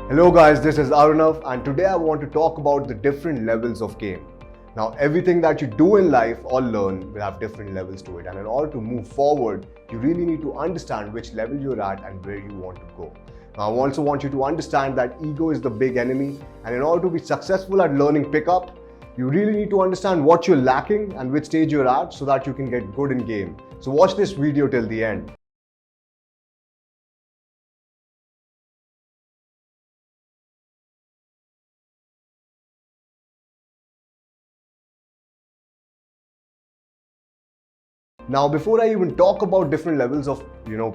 Hello guys, this is Arunav and today I want to talk about the different levels of game. Now everything that you do in life or learn will have different levels to it, and in order to move forward, you really need to understand which level you're at and where you want to go. Now I also want you to understand that ego is the big enemy, and in order to be successful at learning pickup, you really need to understand what you're lacking and which stage you're at so that you can get good in game. So watch this video till the end. Now, before I even talk about different levels of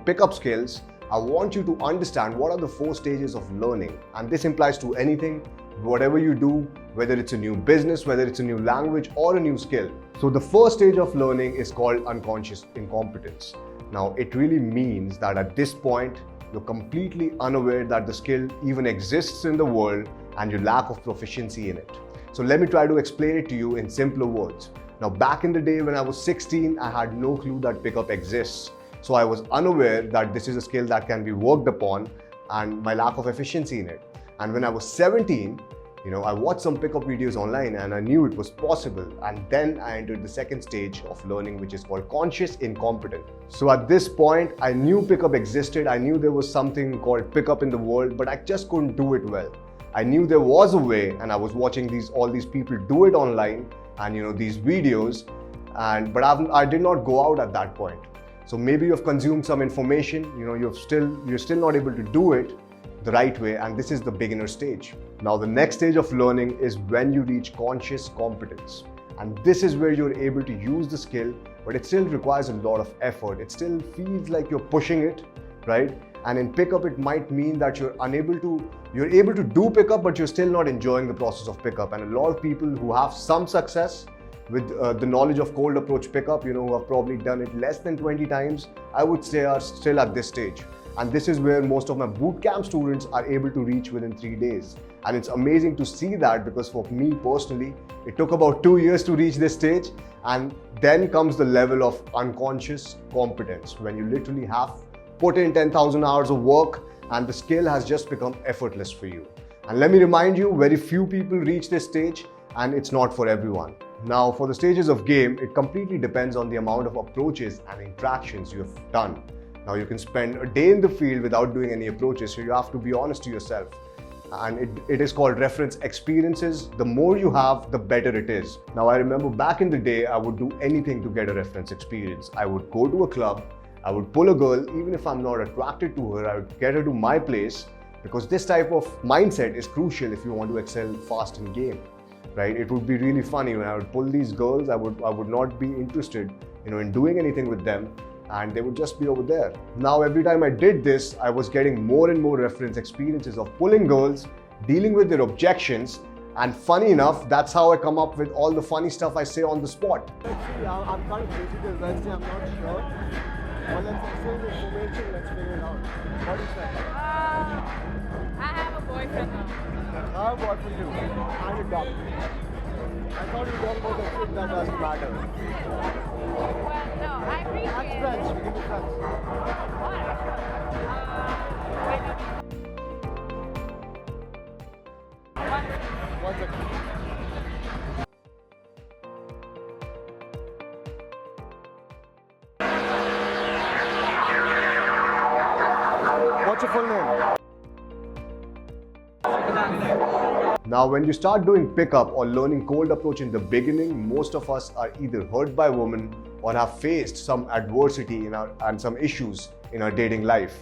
pickup skills, I want you to understand what are the 4 stages of learning, and this implies to anything, whatever you do, whether it's a new business, whether it's a new language or a new skill. So the first stage of learning is called unconscious incompetence. Now, it really means that at this point, you're completely unaware that the skill even exists in the world and you lack of proficiency in it. So let me try to explain it to you in simpler words. Now, back in the day when I was 16, I had no clue that pickup exists. So I was unaware that this is a skill that can be worked upon and my lack of efficiency in it. And when I was 17, I watched some pickup videos online and I knew it was possible. And then I entered the second stage of learning, which is called conscious incompetent. So at this point, I knew pickup existed. I knew there was something called pickup in the world, but I just couldn't do it well. I knew there was a way, and I was watching all these people do it online and these videos, but I did not go out at that point. So maybe you've consumed some information, you're still not able to do it the right way, and this is the beginner stage. Now the next stage of learning is when you reach conscious competence, and this is where you're able to use the skill, but it still requires a lot of effort. It still feels like you're pushing it, right? And in pickup, it might mean that you're able to do pickup, but you're still not enjoying the process of pickup. And a lot of people who have some success with the knowledge of cold approach pickup, who have probably done it less than 20 times, I would say are still at this stage. And this is where most of my bootcamp students are able to reach within 3 days. And it's amazing to see that, because for me personally, it took about 2 years to reach this stage. And then comes the level of unconscious competence, when you literally have put in 10,000 hours of work and the skill has just become effortless for you. And let me remind you, very few people reach this stage and it's not for everyone. Now, for the stages of game, it completely depends on the amount of approaches and interactions you have done. Now, you can spend a day in the field without doing any approaches, so you have to be honest to yourself. And it is called reference experiences. The more you have, the better it is. Now, I remember back in the day, I would do anything to get a reference experience. I would go to a club, I would pull a girl, even if I'm not attracted to her, I would get her to my place, because this type of mindset is crucial if you want to excel fast in game, right? It would be really funny when I would pull these girls, I would not be interested, in doing anything with them, and they would just be over there. Now, every time I did this, I was getting more and more reference experiences of pulling girls, dealing with their objections, and funny enough, that's how I come up with all the funny stuff I say on the spot. Actually, I'm kind of busy till Wednesday, I'm not sure. Well, let's exchange information, let's figure it out. What is that? I have a boyfriend now. I have what for you. I'm a dumb. I thought you talk about the shit that doesn't matter. Well, no, I appreciate That's it. friends, we can be friends. One second. What's your full name? Now, when you start doing pickup or learning cold approach in the beginning, most of us are either hurt by women or have faced some adversity and some issues in our dating life.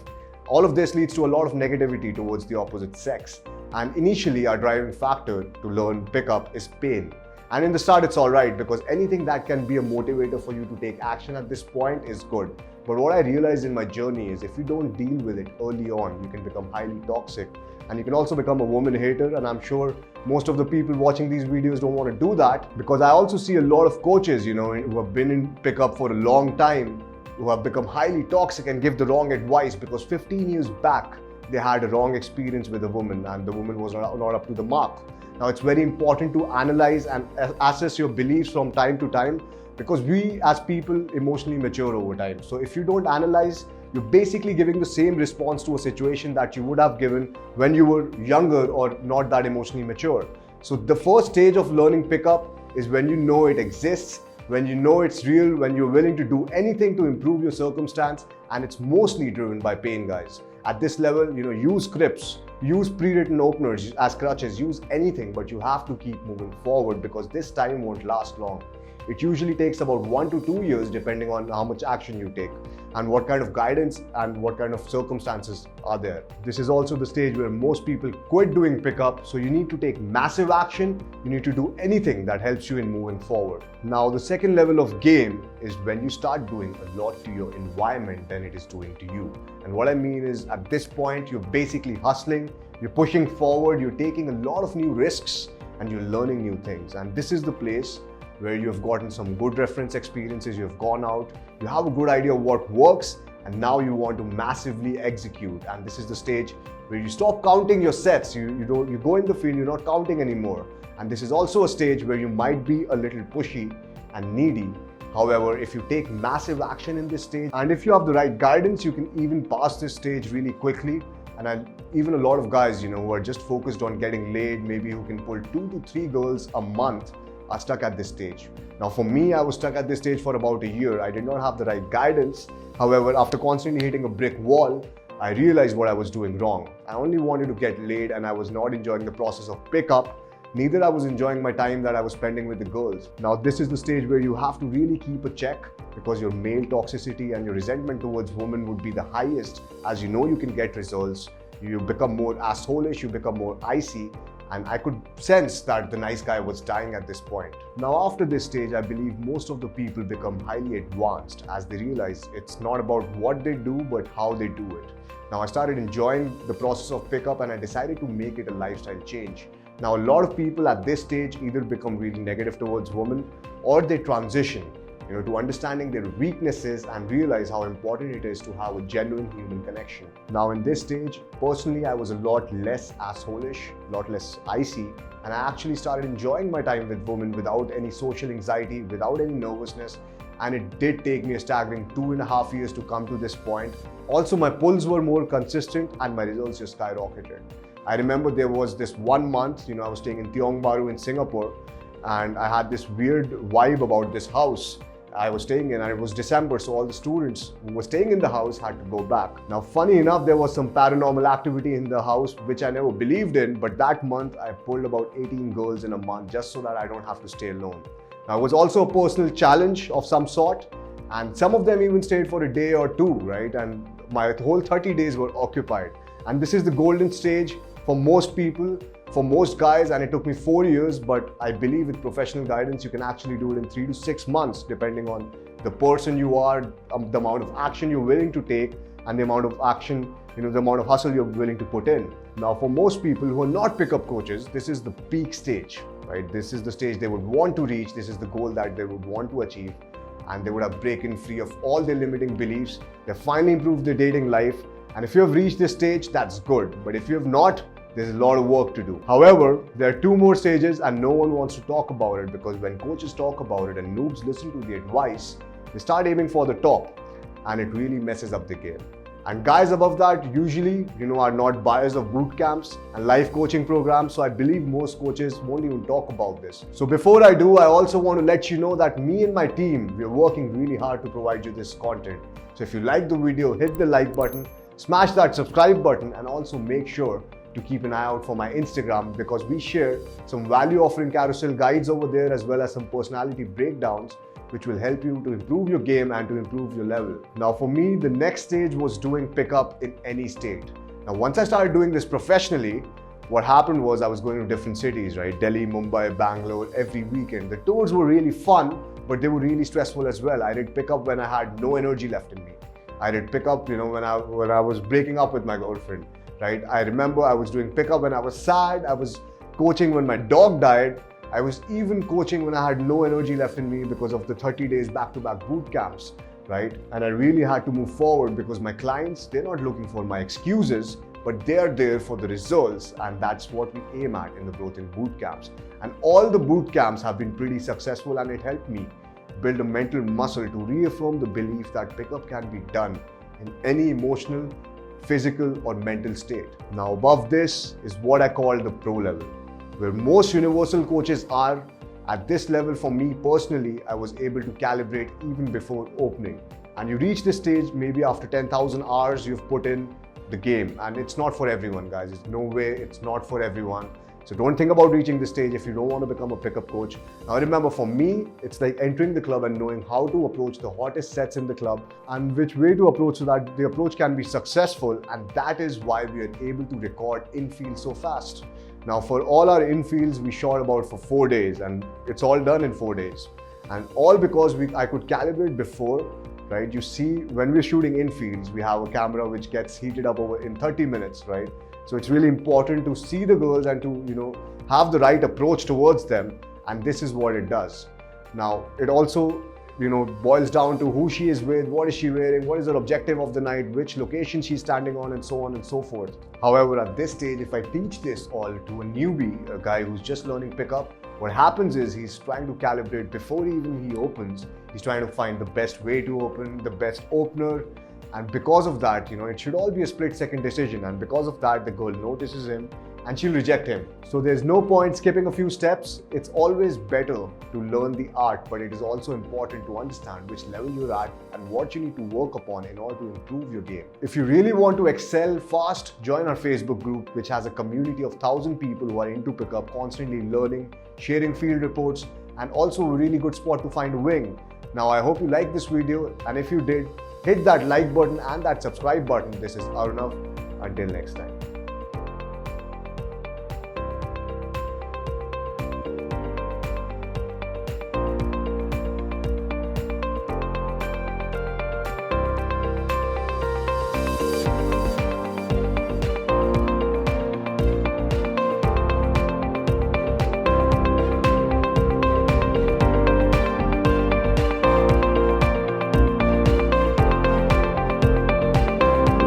All of this leads to a lot of negativity towards the opposite sex. And initially, our driving factor to learn pickup is pain. And in the start, it's all right, because anything that can be a motivator for you to take action at this point is good. But what I realized in my journey is if you don't deal with it early on, you can become highly toxic. And you can also become a woman hater. And I'm sure most of the people watching these videos don't want to do that, because I also see a lot of coaches, who have been in pickup for a long time, who have become highly toxic and give the wrong advice because 15 years back, they had a wrong experience with a woman and the woman was not up to the mark. Now, it's very important to analyze and assess your beliefs from time to time, because we as people emotionally mature over time. So if you don't analyze you're basically giving the same response to a situation that you would have given when you were younger or not that emotionally mature. So the first stage of learning pickup is when you know it exists, when you know it's real, when you're willing to do anything to improve your circumstance, and it's mostly driven by pain, guys. At this level, use scripts, use pre-written openers as crutches, use anything, but you have to keep moving forward because this time won't last long. It usually takes about 1 to 2 years depending on how much action you take and what kind of guidance and what kind of circumstances are there. This is also the stage where most people quit doing pickup, so you need to take massive action. You need to do anything that helps you in moving forward. Now, the second level of game is when you start doing a lot to your environment than it is doing to you. And what I mean is, at this point, you're basically hustling, you're pushing forward, you're taking a lot of new risks, and you're learning new things. And this is the place where you have gotten some good reference experiences, you have gone out, you have a good idea of what works, and now you want to massively execute. And this is the stage where you stop counting your sets. You go in the field, you're not counting anymore. And this is also a stage where you might be a little pushy and needy. However, if you take massive action in this stage, and if you have the right guidance, you can even pass this stage really quickly. And even a lot of guys, who are just focused on getting laid, maybe who can pull 2 to 3 girls a month, are stuck at this stage. Now for me, I was stuck at this stage for about a year. I did not have the right guidance. However, after constantly hitting a brick wall, I realized what I was doing wrong. I only wanted to get laid and I was not enjoying the process of pickup. Neither I was enjoying my time that I was spending with the girls. Now this is the stage where you have to really keep a check because your male toxicity and your resentment towards women would be the highest. As you know, you can get results. You become more asshole-ish, you become more icy. And I could sense that the nice guy was dying at this point. Now after this stage, I believe most of the people become highly advanced as they realize it's not about what they do, but how they do it. Now I started enjoying the process of pickup and I decided to make it a lifestyle change. Now a lot of people at this stage either become really negative towards women or they transition to understanding their weaknesses and realize how important it is to have a genuine human connection. Now in this stage, personally, I was a lot less asshole-ish, a lot less icy, and I actually started enjoying my time with women without any social anxiety, without any nervousness, and it did take me a staggering 2.5 years to come to this point. Also, my pulls were more consistent and my results just skyrocketed. I remember there was this 1 month, I was staying in Tiong Bahru in Singapore, and I had this weird vibe about this house I was staying in, and it was December, so all the students who were staying in the house had to go back. Now, funny enough, there was some paranormal activity in the house, which I never believed in, but that month I pulled about 18 girls in a month just so that I don't have to stay alone. Now, it was also a personal challenge of some sort, and some of them even stayed for a day or two, right? And my whole 30 days were occupied. And this is the golden stage for most people, for most guys, and it took me 4 years, but I believe with professional guidance, you can actually do it in 3 to 6 months, depending on the person you are, the amount of action you're willing to take, and the amount of action, the amount of hustle you're willing to put in. Now, for most people who are not pickup coaches, this is the peak stage, right? This is the stage they would want to reach. This is the goal that they would want to achieve, and they would have broken free of all their limiting beliefs. They finally improved their dating life, and if you have reached this stage, that's good. But if you have not, there's a lot of work to do. However, there are 2 more stages and no one wants to talk about it because when coaches talk about it and noobs listen to the advice, they start aiming for the top and it really messes up the game. And guys above that usually, are not buyers of boot camps and life coaching programs. So I believe most coaches won't even talk about this. So before I do, I also want to let you know that me and my team, we are working really hard to provide you this content. So if you like the video, hit the like button, smash that subscribe button, and also make sure to keep an eye out for my Instagram because we share some value offering carousel guides over there as well as some personality breakdowns which will help you to improve your game and to improve your level. Now for me, the next stage was doing pickup in any state. Now once I started doing this professionally, what happened was I was going to different cities, right? Delhi, Mumbai, Bangalore, every weekend. The tours were really fun, but they were really stressful as well. I did pickup when I had no energy left in me. I did pickup, when I was breaking up with my girlfriend. Right? I remember I was doing pickup when I was sad, I was coaching when my dog died, I was even coaching when I had no energy left in me because of the 30 days back-to-back boot camps, right? And I really had to move forward because my clients, they're not looking for my excuses, but they're there for the results, and that's what we aim at in the growth in boot camps. And all the boot camps have been pretty successful and it helped me build a mental muscle to reaffirm the belief that pickup can be done in any emotional, physical or mental state. Now above this is what I call the pro level, where most universal coaches are. At this level, for me personally, I was able to calibrate even before opening. And you reach this stage maybe after 10,000 hours you've put in the game, and it's not for everyone, guys. It's no way, it's not for everyone. So don't think about reaching this stage if you don't want to become a pickup coach. Now remember, for me, it's like entering the club and knowing how to approach the hottest sets in the club and which way to approach so that the approach can be successful, and that is why we are able to record infield so fast. Now for all our infields, we shot about for 4 days, and it's all done in 4 days. And all because I could calibrate before, right? You see, when we're shooting infields, we have a camera which gets heated up over in 30 minutes, right? So it's really important to see the girls and to, have the right approach towards them. And this is what it does. Now, it also, boils down to who she is with, what is she wearing, what is her objective of the night, which location she's standing on, and so on and so forth. However, at this stage, if I teach this all to a newbie, a guy who's just learning pickup, what happens is he's trying to calibrate before he opens. He's trying to find the best way to open, the best opener. And because of that, it should all be a split-second decision. And because of that, the girl notices him and she'll reject him. So there's no point skipping a few steps. It's always better to learn the art, but it is also important to understand which level you're at and what you need to work upon in order to improve your game. If you really want to excel fast, join our Facebook group, which has a community of 1,000 people who are into pickup, constantly learning, sharing field reports, and also a really good spot to find a wing. Now, I hope you liked this video, and if you did, hit that like button and that subscribe button. This is Arnav. Until next time.